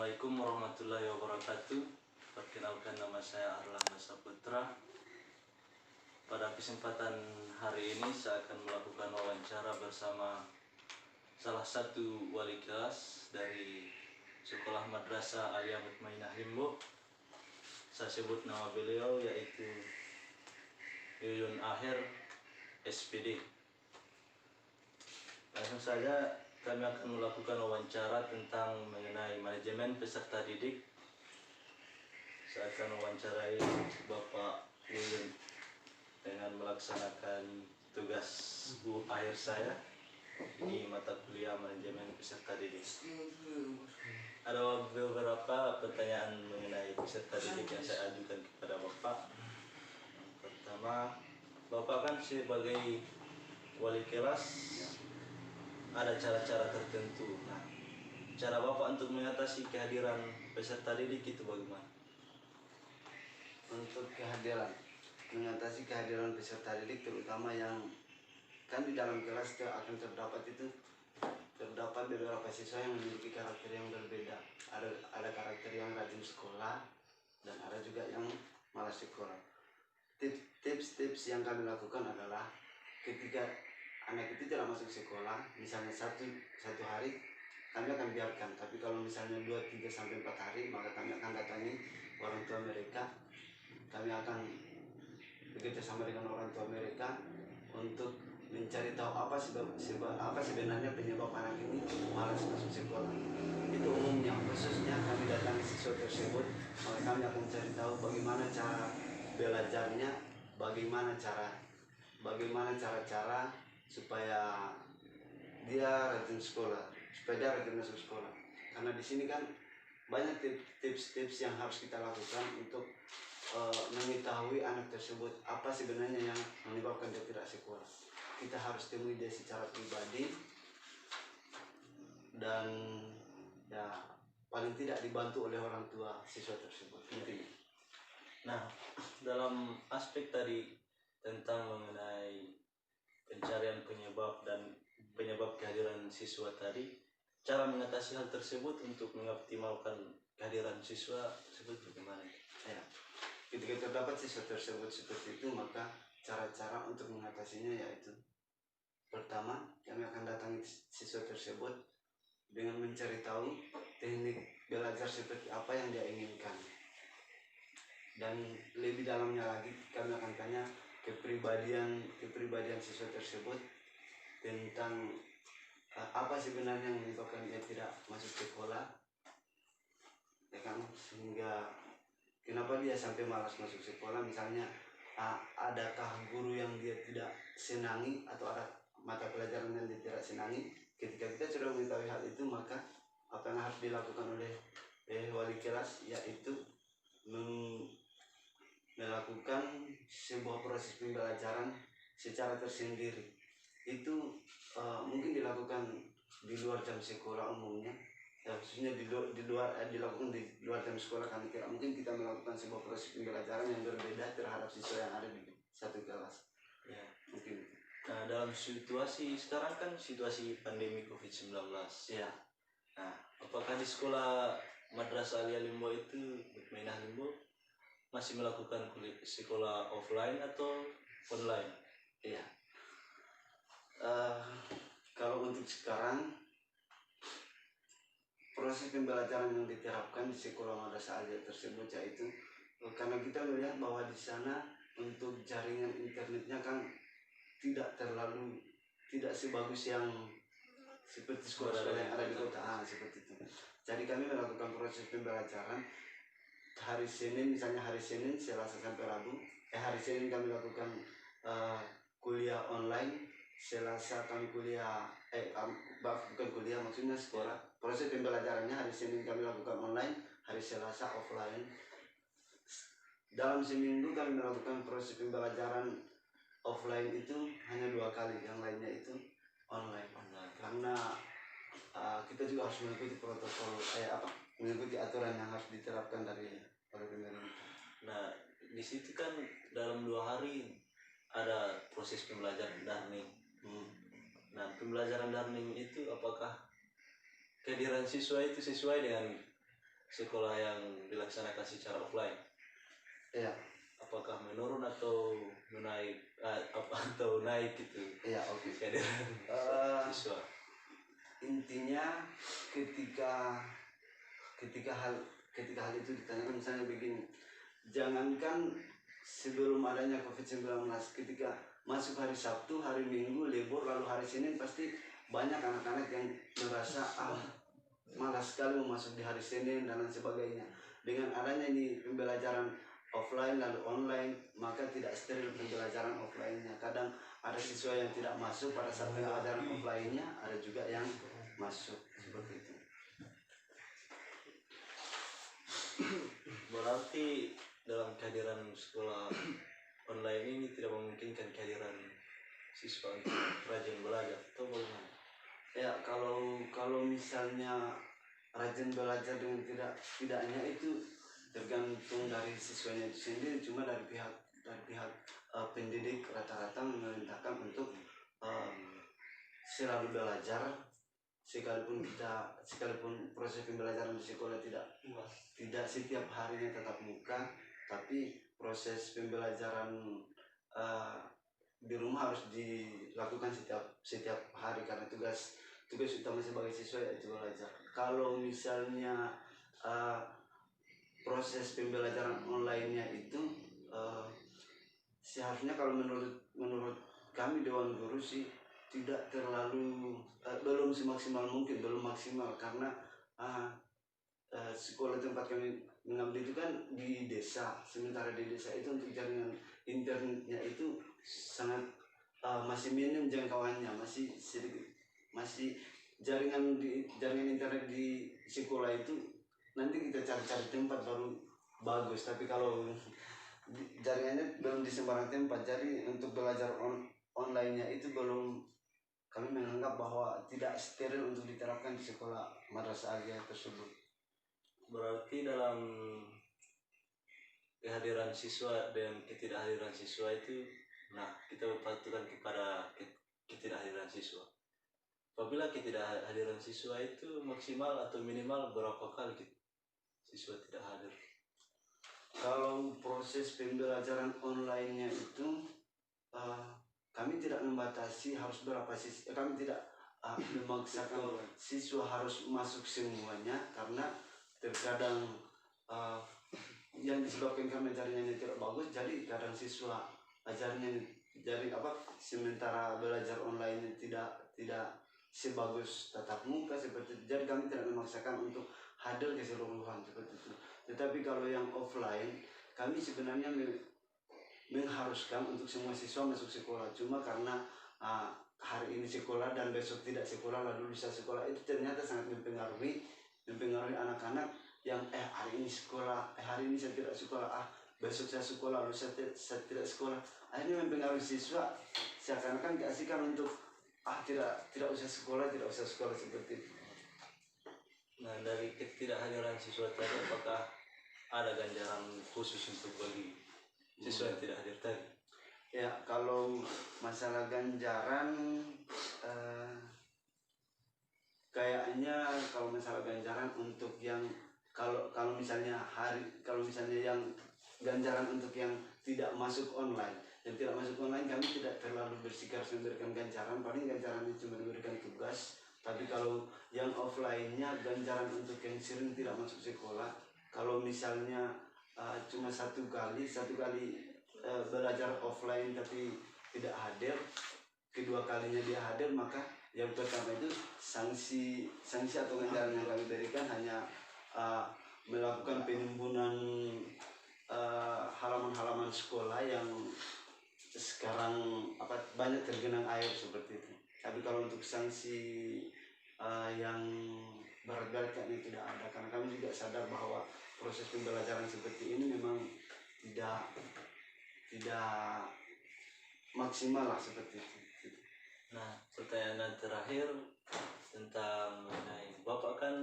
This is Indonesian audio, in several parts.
Assalamualaikum warahmatullahi wabarakatuh. Perkenalkan, nama saya Arlanda Saputra. Pada kesempatan hari ini saya akan melakukan wawancara bersama salah satu wali kelas dari Sekolah Madrasah Aliyah Mutmainah Limbo. Saya sebut nama beliau yaitu Yuyun Aher SPD. Langsung saja kami akan melakukan wawancara tentang mengenai manajemen peserta didik. Saya akan mewawancarai Bapak Yuyun dengan melaksanakan tugas Bu akhir saya di mata kuliah manajemen peserta didik. Ada beberapa pertanyaan mengenai peserta didik yang saya ajukan kepada Bapak. Pertama, Bapak kan sebagai wali kelas ada cara-cara tertentu. Nah, cara Bapak untuk mengatasi kehadiran peserta didik itu bagaimana? Untuk mengatasi kehadiran peserta didik, terutama yang kan di dalam kelas akan terdapat beberapa siswa yang memiliki karakter yang berbeda. Ada karakter yang rajin sekolah dan ada juga yang malas sekolah. Tips-tips yang kami lakukan adalah ketika anak itu tidak masuk sekolah, misalnya satu hari, kami akan biarkan. Tapi kalau misalnya 2, 3, sampai 4 hari, maka kami akan datangi orang tua mereka. Kami akan bekerja sama dengan orang tua mereka untuk mencari tahu apa sebenarnya penyebab anak ini malas masuk sekolah. Itu umumnya, khususnya kami datangi siswa tersebut, maka kami akan cari tahu bagaimana cara belajarnya, bagaimana cara supaya dia rajin sekolah, supaya dia rajin masuk sekolah. Karena di sini kan banyak tips-tips yang harus kita lakukan untuk mengetahui anak tersebut apa sebenarnya yang menyebabkan dia tidak sekolah. Kita harus temui dia secara pribadi dan ya paling tidak dibantu oleh orang tua siswa tersebut. Intinya. Nah, dalam aspek tadi tentang mengenai pencarian penyebab kehadiran siswa tadi, cara mengatasi hal tersebut untuk mengoptimalkan kehadiran siswa tersebut bagaimana? Ya, ketika terdapat siswa tersebut seperti itu, maka cara-cara untuk mengatasinya yaitu pertama, kami akan datangi siswa tersebut dengan mencari tahu teknik belajar seperti apa yang dia inginkan. Dan lebih dalamnya lagi, kami akan tanya kepribadian siswa tersebut tentang apa sebenarnya yang menyebabkan dia tidak masuk sekolah, ya kan? Sehingga kenapa dia sampai malas masuk sekolah? Misalnya adakah guru yang dia tidak senangi atau ada mata pelajaran yang dia tidak senangi? Ketika kita sudah mengetahui hal itu, maka apa yang harus dilakukan oleh wali kelas yaitu melakukan sebuah proses pembelajaran secara tersendiri. Itu mungkin dilakukan di luar jam sekolah umumnya, ya, khususnya dilakukan di luar jam sekolah, karena tidak mungkin kita melakukan sebuah proses pembelajaran yang berbeda terhadap siswa yang ada di satu kelas. Ya, mungkin. Nah, dalam situasi sekarang kan situasi pandemi COVID-19. Ya. Nah, apakah di sekolah Madrasah Aliyah Limbo itu, Mutmainah Limbo, masih melakukan sekolah offline atau online? Iya. Kalau untuk sekarang proses pembelajaran yang diterapkan di sekolah Madrasah Aliyah tersebut yaitu karena kita melihat bahwa di sana untuk jaringan internetnya kan tidak sebagus yang seperti sekolah-sekolah yang ada di kota, seperti itu. Jadi kami melakukan proses pembelajaran hari Senin, misalnya hari Senin, Selasa sampai Rabu. Hari Senin kami lakukan kuliah online, Selasa kami bukan kuliah, maksudnya sekolah. Proses pembelajarannya hari Senin kami lakukan online, hari Selasa offline. Dalam seminggu kami melakukan proses pembelajaran offline itu hanya 2 kali, yang lainnya itu online. Karena kita juga harus mengikuti protokol, mengikuti aturan yang harus diterapkan oleh pemerintah. Nah, di situ kan dalam 2 hari ada proses pembelajaran daring. Nah, pembelajaran daring itu apakah kehadiran siswa itu sesuai dengan sekolah yang dilaksanakan secara offline? Iya, Apakah menurun atau menaik atau naik gitu iya, oke. kehadiran Eh, siswa? Intinya ketika ketika hal itu ditanyakan, misalnya begini, jangankan sebelum adanya COVID-19, ketika masuk hari Sabtu, hari Minggu libur, lalu hari Senin pasti banyak anak-anak yang merasa malas sekali mau masuk di hari Senin dan lain sebagainya. Dengan adanya ini pembelajaran offline lalu online, maka tidak steril pembelajaran offline-nya. Kadang ada siswa yang tidak masuk pada saat pembelajaran offline-nya, ada juga yang masuk seperti itu. Berarti dalam kehadiran sekolah online ini tidak memungkinkan kehadiran siswa untuk rajin belajar atau bagaimana? Ya, kalau misalnya rajin belajar dengan tidaknya itu tergantung dari siswanya itu sendiri. Cuma dari pihak pendidik rata-rata memerintahkan untuk selalu belajar, sekalipun proses pembelajaran di sekolah tidak setiap harinya tatap muka, tapi proses pembelajaran di rumah harus dilakukan setiap hari, karena tugas utama sebagai siswa yaitu belajar. Kalau misalnya proses pembelajaran online-nya itu seharusnya, kalau menurut kami Dewan Guru sih tidak terlalu belum semaksimal mungkin, belum maksimal, karena sekolah tempat kami mengambil itu kan di desa. Sementara di desa itu untuk jaringan internetnya itu sangat masih minim jangkauannya, masih sedikit, masih jaringan internet di sekolah itu nanti kita cari-cari tempat baru bagus. Tapi kalau jaringannya belum di sembarang tempat, jadi untuk belajar online-nya itu belum, kami menganggap bahwa tidak steril untuk diterapkan di sekolah madrasah aliyah tersebut. Berarti dalam kehadiran siswa dan ketidakhadiran siswa itu, nah kita berpatokan kepada ketidakhadiran siswa. Apabila ketidakhadiran siswa itu maksimal atau minimal berapa kali siswa tidak hadir? Kalau proses pembelajaran online-nya itu kami tidak membatasi harus berapa siswa, kami tidak memaksakan siswa harus masuk semuanya, karena terkadang yang disebabkan karena jaringannya tidak bagus, jadi kadang siswa ajarnya sementara belajar online tidak sebagus tatap muka seperti itu. Jadi kami tidak memaksakan untuk hadir keseluruhan seperti itu. Tetapi kalau yang offline, kami sebenarnya mengharuskan untuk semua siswa masuk sekolah. Cuma karena hari ini sekolah dan besok tidak sekolah, lalu bisa sekolah, itu ternyata sangat mempengaruhi anak-anak yang hari ini sekolah, hari ini saya tidak sekolah, besok saya sekolah, lalu saya tidak sekolah. Akhirnya mempengaruhi siswa, seakan-akan keasikan untuk tidak usah sekolah seperti itu. Nah, dari ketidakhadiran siswa tadi, apakah ada ganjaran khusus untuk bagi siswa yang tidak hadir tadi? Ya, kalau masalah ganjaran, kayaknya kalau masalah ganjaran untuk yang kalau misalnya yang ganjaran untuk yang tidak masuk online, kami tidak terlalu bersikeras memberikan ganjaran. Paling ganjaran itu memberikan tugas. Tapi kalau yang offline-nya, ganjaran untuk yang sering tidak masuk sekolah, kalau misalnya cuma satu kali belajar offline tapi tidak hadir, kedua kalinya dia hadir, maka yang pertama itu sanksi atau ganjaran yang kami berikan hanya melakukan penimbunan halaman-halaman sekolah yang sekarang banyak tergenang air seperti itu. Tapi kalau untuk sanksi yang berat-berat kayaknya tidak ada, karena kami juga sadar bahwa proses pembelajaran seperti ini memang tidak maksimal lah seperti itu. Nah, pertanyaan terakhir tentang Bapak kan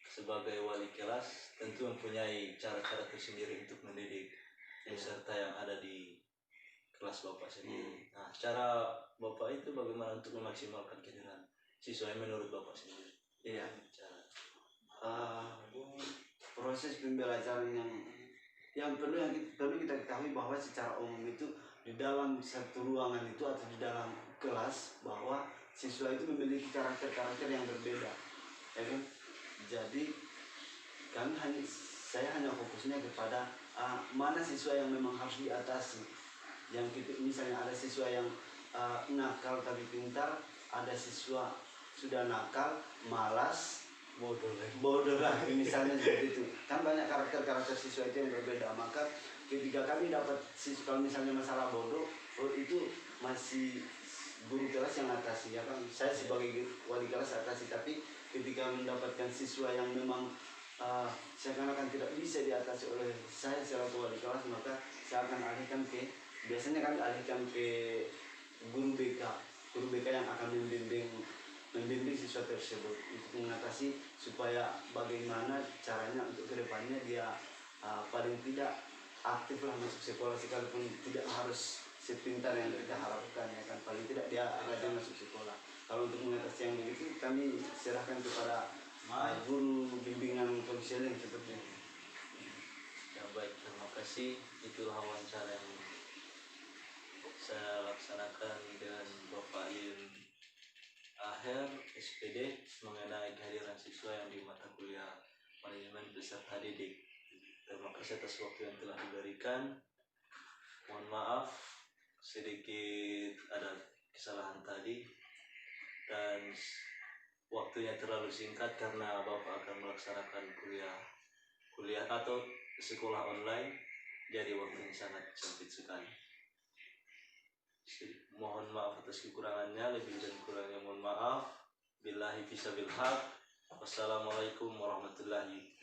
sebagai wali kelas tentu mempunyai cara-cara tersendiri untuk mendidik peserta yang ada di kelas Bapak sendiri. Nah, cara Bapak itu bagaimana untuk memaksimalkan kehadiran siswa yang menurut Bapak sendiri? Iya. proses pembelajaran yang perlu kita ketahui bahwa secara umum itu di dalam satu ruangan itu atau di dalam kelas bahwa siswa itu memiliki karakter-karakter yang berbeda, ya kan? Jadi saya hanya fokusnya kepada mana siswa yang memang harus diatasi. Yang kita, misalnya ada siswa yang nakal tapi pintar, ada siswa sudah nakal, malas, bodoh lagi misalnya seperti itu. Kan banyak karakter siswa itu yang berbeda. Maka ketika kami dapat siswa, kalau misalnya masalah bodoh itu masih guru kelas yang atasi, ya kan? Saya sebagai wali kelas atasi. Tapi ketika mendapatkan siswa yang memang seakan-akan tidak bisa diatasi oleh saya selaku wali kelas, maka saya akan alihkan biasanya kami alihkan ke guru BK yang akan membimbing siswa tersebut untuk mengatasi, supaya bagaimana caranya untuk kedepannya dia paling tidak aktiflah masuk sekolah, sekalipun tidak harus sepintar yang kita harapkan, ya kan? Paling tidak dia rajin masuk sekolah. Kalau untuk mengatasi yang begitu, kami serahkan kepada guru bimbingan konseling seperti itu. Ya baik, terima kasih. Itulah wawancara yang saya laksanakan dengan Bapak Yun Aher SPD mengenai kehadiran siswa yang di mata kuliah manajemen peserta didik. Terima kasih atas waktu yang telah diberikan. Mohon maaf sedikit ada kesalahan tadi dan waktunya terlalu singkat karena Bapak akan melaksanakan kuliah atau sekolah online, jadi waktunya sangat sempit sekali. Mohon maaf atas kekurangannya, lebih dan kurangnya mohon maaf. Billahi fisabilillah. Wassalamualaikum warahmatullahi